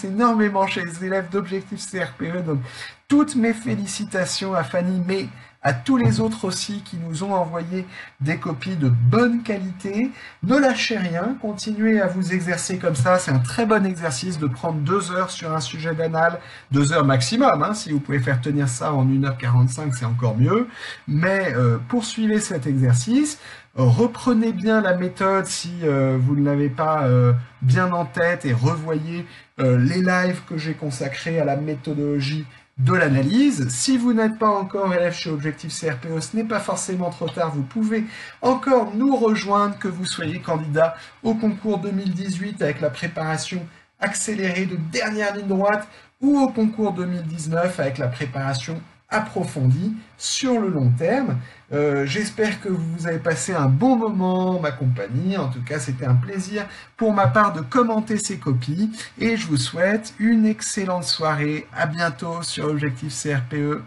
énormément chez les élèves d'Objectif CRPE. Donc toutes mes félicitations à Fanny, mais à tous les autres aussi qui nous ont envoyé des copies de bonne qualité. Ne lâchez rien, continuez à vous exercer comme ça, c'est un très bon exercice de prendre 2 heures sur un sujet d'anal, 2 heures maximum, hein, si vous pouvez faire tenir ça en 1h45, c'est encore mieux, mais poursuivez cet exercice. Reprenez bien la méthode si vous ne l'avez pas bien en tête et revoyez les lives que j'ai consacrés à la méthodologie de l'analyse. Si vous n'êtes pas encore élève chez Objectif CRPE, ce n'est pas forcément trop tard, vous pouvez encore nous rejoindre, que vous soyez candidat au concours 2018 avec la préparation accélérée de dernière ligne droite ou au concours 2019 avec la préparation approfondie sur le long terme. J'espère que vous avez passé un bon moment en ma compagnie. En tout cas, c'était un plaisir pour ma part de commenter ces copies et je vous souhaite une excellente soirée. À bientôt sur Objectif CRPE.